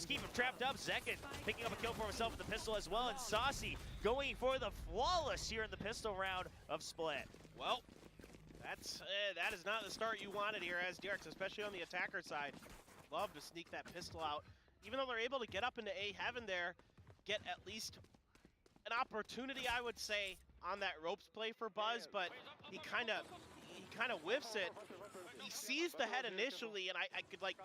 Sentinels keep him trapped up. Zekin picking up a kill for himself with the pistol as well, and Saucy going for the flawless here in the pistol round of Split. Well, that is not the start you wanted here as DRX, especially on the attacker side. Love to sneak that pistol out. Even though they're able to get up into A heaven there, get at least an opportunity, I would say, on that ropes play for Buzz, but he kind of whiffs it. He sees the head initially, and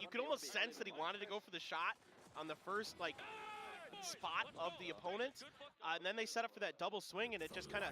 you could almost sense that he wanted to go for the shot on the first spot of the opponent, and then they set up for that double swing, and it just kind of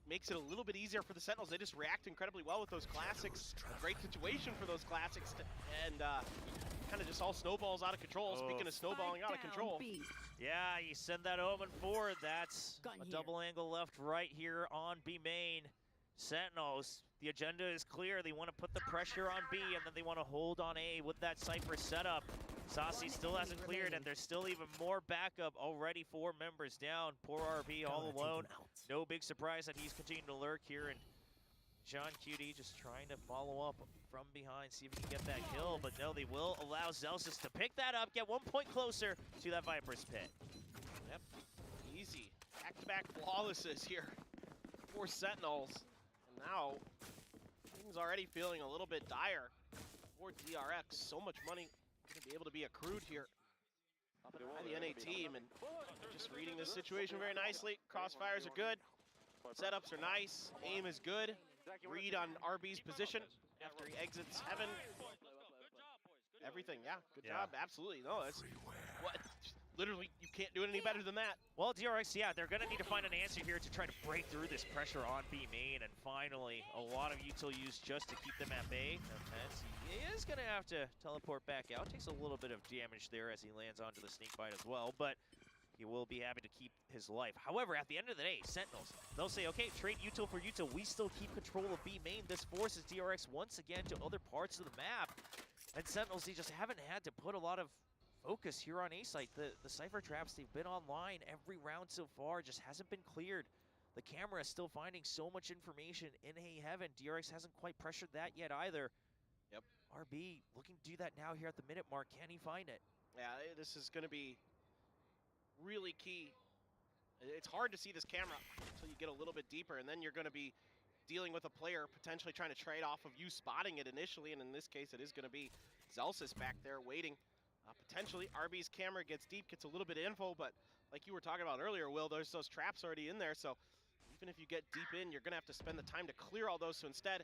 makes it a little bit easier for the Sentinels. They just react incredibly well with those classics. A great situation for those classics, and kind of just all snowballs out of control. Speaking of snowballing out of control. Yeah, you send that omen forward. That's a double angle left right here on B main. Sentinels, the agenda is clear. They want to put the pressure on B, and then they want to hold on A with that Cypher setup. Saucy still hasn't cleared, and there's still even more backup. Already 4 members down. Poor RB all alone. No big surprise that he's continuing to lurk here, and John QD just trying to follow up from behind, see if he can get that kill, but no, they will allow Zelsis to pick that up, get 1 point closer to that Viper's pit. Yep, easy. Back-to-back flawlesses here for Sentinels. And now, things already feeling a little bit dire for DRX. So much money going to be able to be accrued here by the NA team, and just reading this situation very nicely. Crossfires are good, setups are nice, aim is good. Read on RB's position after he exits heaven. Everything, yeah, good job, absolutely. No, that's what. Literally, you can't do it any better than that. Well, DRX, yeah, they're going to need to find an answer here to try to break through this pressure on B main, and finally, a lot of util used just to keep them at bay. And he is going to have to teleport back out. Takes a little bit of damage there as he lands onto the snake bite as well, but he will be happy to keep his life. However, at the end of the day, Sentinels, they'll say, okay, trade util for util. We still keep control of B main. This forces DRX once again to other parts of the map. And Sentinels, they just haven't had to put a lot of focus here on A site. The Cypher traps, they've been online every round so far, just hasn't been cleared. The camera is still finding so much information in A heaven. DRX hasn't quite pressured that yet either. Yep. RB looking to do that now here at the minute mark. Can he find it? Yeah, this is going to be really key. It's hard to see this camera until you get a little bit deeper, and then you're going to be dealing with a player potentially trying to trade off of you spotting it initially, and in this case it is going to be Zelsis back there waiting. Potentially RB's camera gets deep, gets a little bit of info, but like you were talking about earlier, Will, there's those traps already in there, so even if you get deep in, you're going to have to spend the time to clear all those, so instead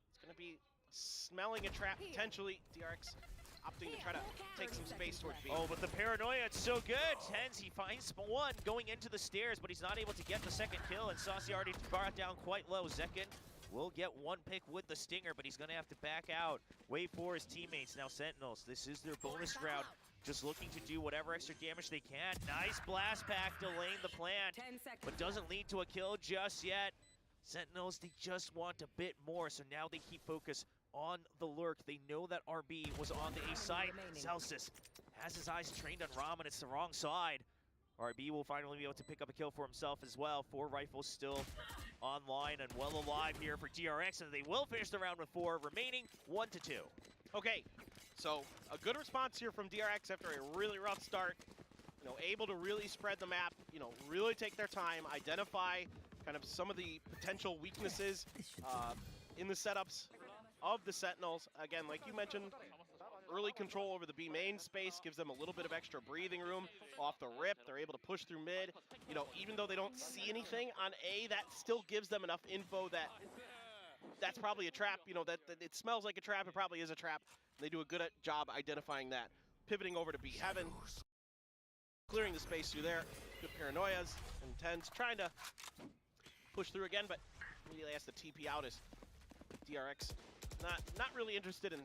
it's going to be smelling a trap potentially. DRX opting to try to take some space towards B. Oh, but the paranoia, it's so good. Tens, he finds one going into the stairs, but he's not able to get the second kill, and Saucy already brought down quite low. Zekin will get 1 pick with the stinger, but he's going to have to back out. Wait for his teammates. Now Sentinels, this is their bonus round. Just looking to do whatever extra damage they can. Nice blast pack delaying the plant, but doesn't lead to a kill just yet. Sentinels, they just want a bit more, so now they keep focus on the lurk. They know that RB was on the A side. Zelsis has his eyes trained on Ram, and it's the wrong side. RB will finally be able to pick up a kill for himself as well. 4 rifles still online and well alive here for DRX, and they will finish the round with 4 remaining, 1-2. Okay, so a good response here from DRX after a really rough start. You know, able to really spread the map, you know, really take their time, identify kind of some of the potential weaknesses in the setups of the Sentinels. Again, like you mentioned, early control over the B main space gives them a little bit of extra breathing room off the rip. They're able to push through mid. You know, even though they don't see anything on A, that still gives them enough info that that's probably a trap. You know, that it smells like a trap. It probably is a trap. They do a good job identifying that. Pivoting over to B heaven, clearing the space through there. Good paranoias and Tens trying to push through again, but immediately has to TP out as DRX not really interested in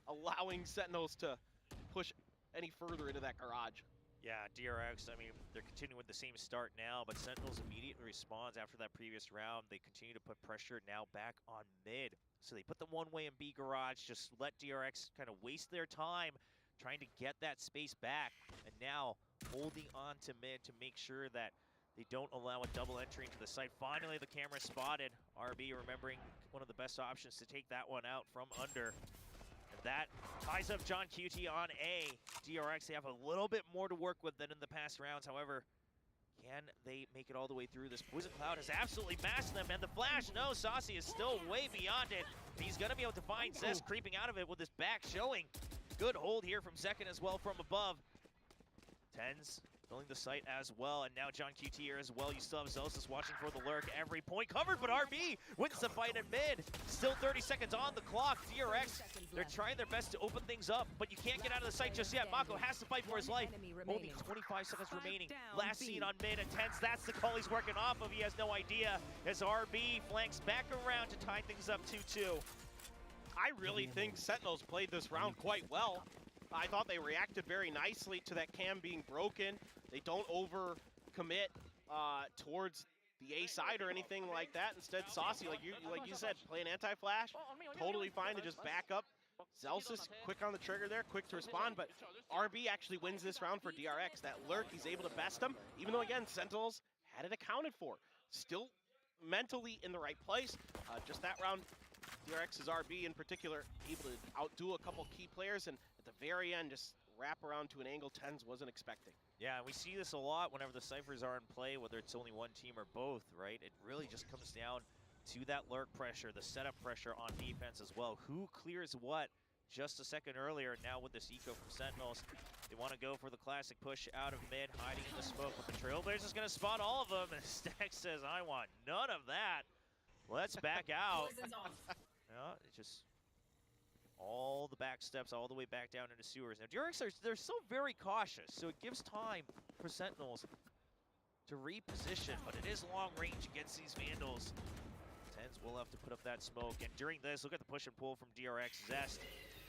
allowing Sentinels to push any further into that garage. Yeah, DRX, I mean, they're continuing with the same start now, but Sentinels immediately responds after that previous round. They continue to put pressure now back on mid. So they put them one way in B garage, just let DRX kind of waste their time trying to get that space back, and now holding on to mid to make sure that they don't allow a double entry into the site. Finally, the camera spotted. RB remembering one of the best options to take that one out from under. And That ties up John QT on A. DRX, they have a little bit more to work with than in the past rounds. However, can they make it all the way through this? Poison Cloud has absolutely mastered them, and the flash, no, Saucy is still way beyond it. He's gonna be able to find Zest creeping out of it with his back showing. Good hold here from Zekken as well from above. Tens filling the site as well, and now John QT here as well. You still have Zelsis watching for the lurk. Every point covered, but RB wins the fight in mid. Still 30 seconds on the clock. DRX, they're trying their best to open things up, but you can't get out of the site just yet. Mako has to fight for his life. Only 25 seconds remaining. Last seen on mid and Tens. That's the call he's working off of. He has no idea as RB flanks back around to tie things up 2-2. I really think Sentinels played this round quite well. I thought they reacted very nicely to that cam being broken. They don't over-commit towards the A side or anything like that. Instead, Saucy, like you said, play an anti-flash, totally fine to just back up. Zelsis, quick on the trigger there, quick to respond, but RB actually wins this round for DRX. That lurk, he's able to best him, even though, again, Sentinels had it accounted for. Still mentally in the right place. Just that round, DRX's RB in particular, able to outdo a couple key players, and at the very end, just wrap around to an angle Tens wasn't expecting. Yeah, we see this a lot whenever the Cyphers are in play, whether it's only one team or both, right? It really just comes down to that lurk pressure, the setup pressure on defense as well. Who clears what just a second earlier? Now with this eco from Sentinels, they want to go for the classic push out of mid, hiding in the smoke, but the Trailblazers going to spot all of them, and Stack says, I want none of that. Let's back out. It's just all the back steps all the way back down into sewers. Now, DRX, they're still very cautious, so it gives time for Sentinels to reposition, but it is long range against these Vandals. Tens will have to put up that smoke, and during this, look at the push and pull from DRX. Zest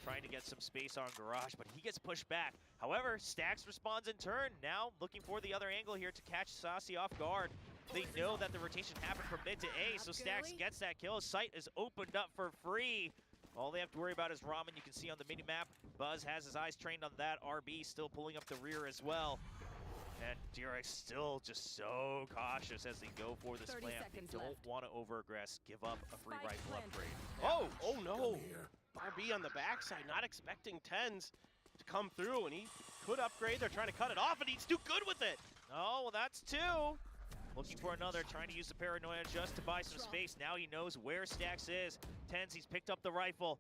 trying to get some space on Garage, but he gets pushed back. However, Stax responds in turn, now looking for the other angle here to catch Saucy off guard. They know that the rotation happened from mid to A, so Stax gets that kill. Sight is opened up for free. All they have to worry about is Ramen. You can see on the mini-map, Buzz has his eyes trained on that. RB still pulling up the rear as well. And DRX still just so cautious as they go for this plant. They don't want to over-aggress, give up a free rifle upgrade. Oh no! RB on the backside, not expecting Tens to come through, and he could upgrade. They're trying to cut it off, and he's too good with it. Oh, well, that's two. Looking for another, trying to use the paranoia just to buy some space. Now he knows where Stax is. Tens, he's picked up the rifle.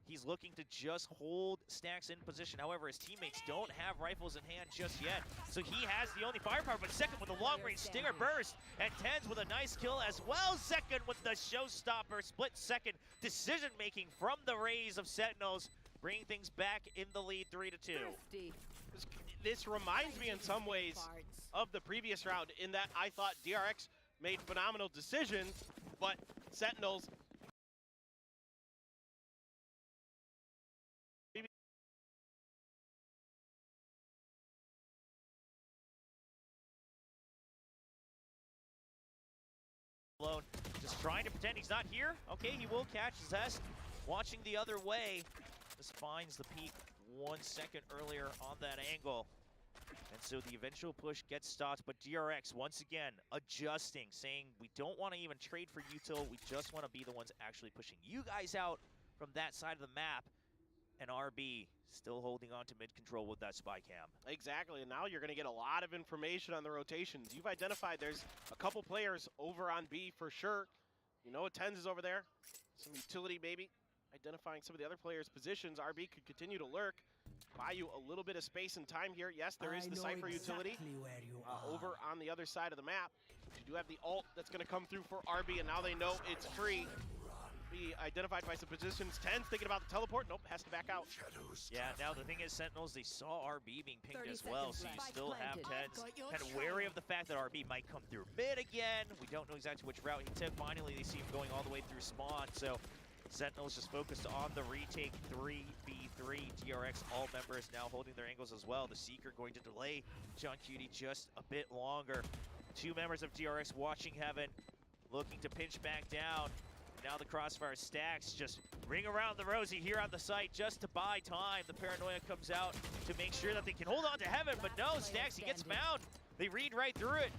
He's looking to just hold Stax in position. However, his teammates don't have rifles in hand just yet. So he has the only firepower, but Second with a long-range stinger burst. And Tens with a nice kill as well. Second with the showstopper, split second decision-making from the Rays of Sentinels, bringing things back in the lead 3-2. This reminds me in some ways of the previous round in that I thought DRX made phenomenal decisions, but Sentinels alone, just trying to pretend he's not here. Okay, he will catch Zest, watching the other way. This finds the peak 1 second earlier on that angle. And so the eventual push gets stopped, but DRX, once again, adjusting, saying we don't want to even trade for util, we just want to be the ones actually pushing you guys out from that side of the map. And RB still holding on to mid-control with that spy cam. Exactly, and now you're going to get a lot of information on the rotations. You've identified there's a couple players over on B for sure. You know, Tens is over there. Some utility maybe. Identifying some of the other players' positions. RB could continue to lurk. Buy you a little bit of space and time here. Yes, there is the Cypher utility over on the other side of the map. You do have the ult that's going to come through for RB, and now they know it's free. Be identified by some positions. Tens thinking about the teleport. Nope, has to back out. Yeah, now the thing is, Sentinels, they saw RB being pinged as well, so you still have Tens kind of wary of the fact that RB might come through mid again. We don't know exactly which route he took. Finally, they see him going all the way through spawn, so Sentinels just focused on the retake 3v3. DRX, all members now holding their angles as well. The Seeker going to delay John Cutie just a bit longer. 2 members of DRX watching heaven, looking to pinch back down. Now the crossfire stacks, just ring around the rosy here on the site just to buy time. The paranoia comes out to make sure that they can hold on to heaven, but no, Stacks, he gets found. They read right through it.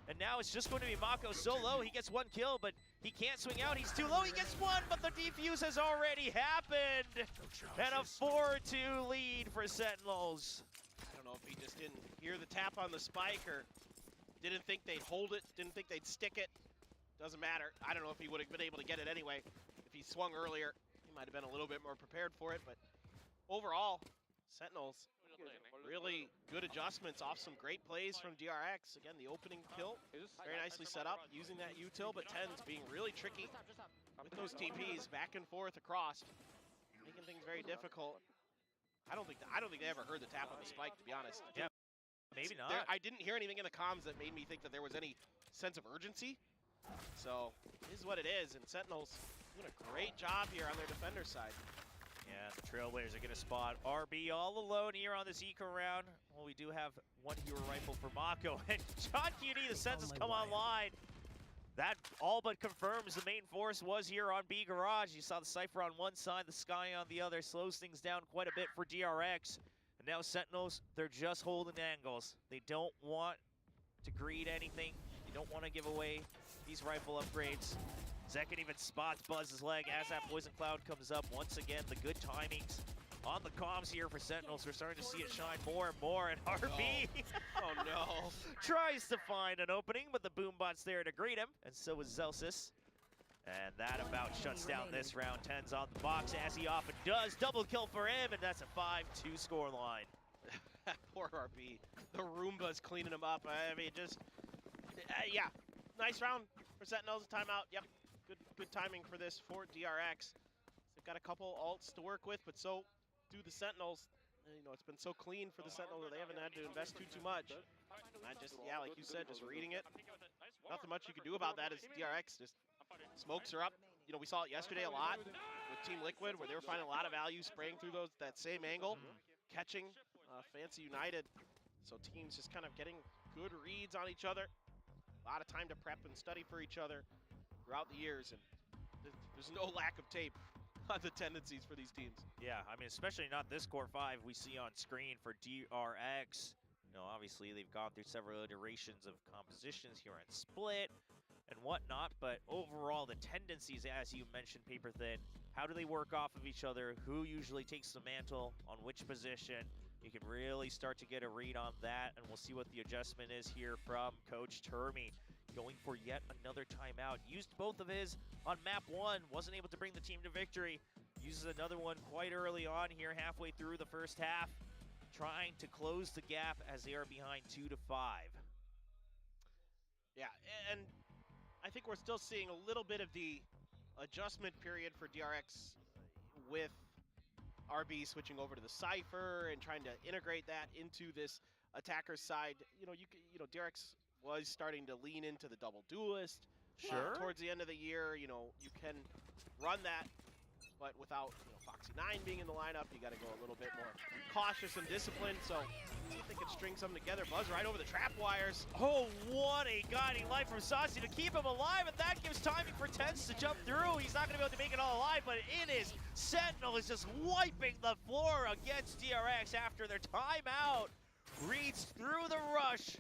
And now it's just going to be Mako solo. He gets 1 kill, but He can't swing out. He's too low. He gets one, but the defuse has already happened. And a 4-2 lead for Sentinels. I don't know if he just didn't hear the tap on the spike or didn't think they'd hold it, didn't think they'd stick it. Doesn't matter. I don't know if he would have been able to get it anyway. If he swung earlier, he might have been a little bit more prepared for it. But overall, Sentinels, really good adjustments off some great plays from DRX. Again, the opening kill, very nicely set up, using that util, but TenZ being really tricky with those TPs back and forth across, making things very difficult. I don't think they ever heard the tap on the spike, to be honest. Yeah, maybe not. I didn't hear anything in the comms that made me think that there was any sense of urgency. So this is what it is, and Sentinels doing a great job here on their defender side. Yeah, the Trailblazers are going to spot RB all alone here on this eco round. Well, we do have one hero rifle for Mako, and John QD, the senses come online. That all but confirms the main force was here on B Garage. You saw the Cypher on one side, the Sky on the other, slows things down quite a bit for DRX. And now Sentinels, they're just holding angles. They don't want to greed anything. They don't want to give away these rifle upgrades. Zekken even spots Buzz's leg as that Poison Cloud comes up. Once again, the good timings on the comms here for Sentinels. We're starting to see it shine more and more, and RB Oh no. tries to find an opening, but the Boombot's there to greet him, and so is Zelsis. And that about shuts down this round. TenZ on the box, as he often does. Double kill for him, and that's a 5-2 score line. Poor RB. The Roomba's cleaning him up. I mean, just, yeah. Nice round for Sentinels. Timeout. Yep. Good timing for this for DRX. They've got a couple alts to work with, but so do the Sentinels. You know, it's been so clean for the Sentinels that they haven't had to invest too much. And just, yeah, like you said, just reading it. Nothing much you can do about that as DRX just smokes are up. You know, we saw it yesterday a lot with Team Liquid, where they were finding a lot of value spraying through that same angle, catching Fancy United. So teams just kind of getting good reads on each other. A lot of time to prep and study for each other throughout the years, and there's no lack of tape on the tendencies for these teams. Yeah, I mean, especially not this core 5 we see on screen for DRX. You know, obviously they've gone through several iterations of compositions here on Split and whatnot, but overall the tendencies, as you mentioned, Paper Thin, how do they work off of each other? Who usually takes the mantle on which position? You can really start to get a read on that, and we'll see what the adjustment is here from Coach Termy. Going for yet another timeout. Used both of his on map 1, wasn't able to bring the team to victory. Uses another one quite early on here, halfway through the first half, trying to close the gap as they are behind 2-5. Yeah, and I think we're still seeing a little bit of the adjustment period for DRX with RB switching over to the Cypher and trying to integrate that into this attacker side. You know, DRX was starting to lean into the double duelist. Sure. Towards the end of the year, you know, you can run that, but without, you know, Foxy9 being in the lineup, you got to go a little bit more cautious and disciplined. So see if they can string something together. Buzz right over the trap wires. Oh, what a guiding light from Saucy to keep him alive, and that gives timing for TenZ to jump through. He's not going to be able to make it all alive, but it is Sentinel is just wiping the floor against DRX after their timeout. Reads through the rush,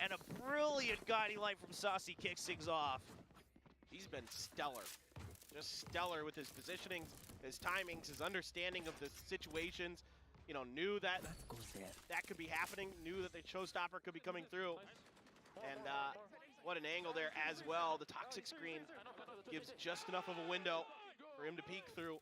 and a brilliant guiding light from Saucy kicks things off. He's been stellar. Just stellar with his positioning, his timings, his understanding of the situations. You know, knew that that could be happening, knew that the showstopper could be coming through. And what an angle there as well. The toxic screen gives just enough of a window for him to peek through.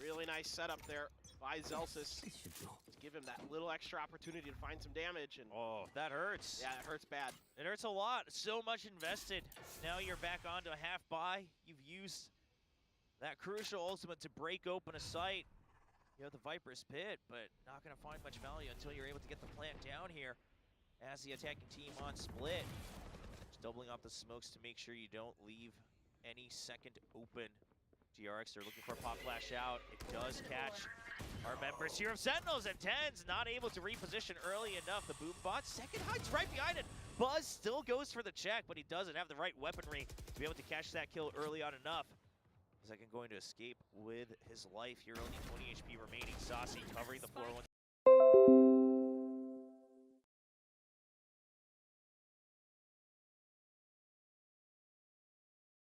Really nice setup there by Zelsis to give him that little extra opportunity to find some damage. And oh, that hurts. yeah, it hurts bad. It hurts a lot. So much invested. Now you're back onto a half buy. You've used that crucial ultimate to break open a site. You have the Viper's Pit, but not going to find much value until you're able to get the plant down here as the attacking team on Split. Just doubling up the smokes to make sure you don't leave any second open. DRX, they're looking for a pop flash out. It does catch our members here of Sentinels, and TenZ not able to reposition early enough. The Boombot second hides right behind it. Buzz still goes for the check, but he doesn't have the right weaponry to be able to catch that kill early on enough. Zekken going to escape with his life here, only 20 HP remaining. Saucy covering the 4-1.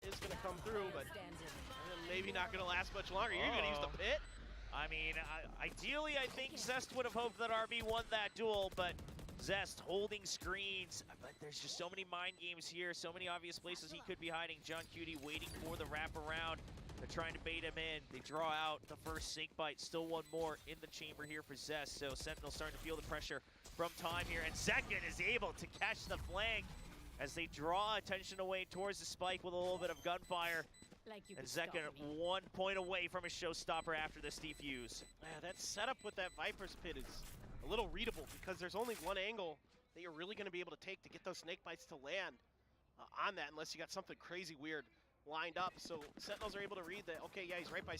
Is going to come through, but maybe not going to last much longer. You're going to use the pit? I mean, ideally, I think Zest would have hoped that RB won that duel, but Zest holding screens. But there's just so many mind games here, so many obvious places he could be hiding. John Cutie waiting for the wraparound. They're trying to bait him in. They draw out the first sink bite. Still one more in the chamber here for Zest. So Sentinel starting to feel the pressure from time here. And Zekken is able to catch the flank as they draw attention away towards the spike with a little bit of gunfire. And Zekken 1 point away from a showstopper after this defuse. Yeah, that setup with that Viper's Pit is a little readable because there's only one angle that you're really going to be able to take to get those snake bites to land on that, unless you got something crazy weird lined up. So Sentinels are able to read that, okay, yeah, he's right by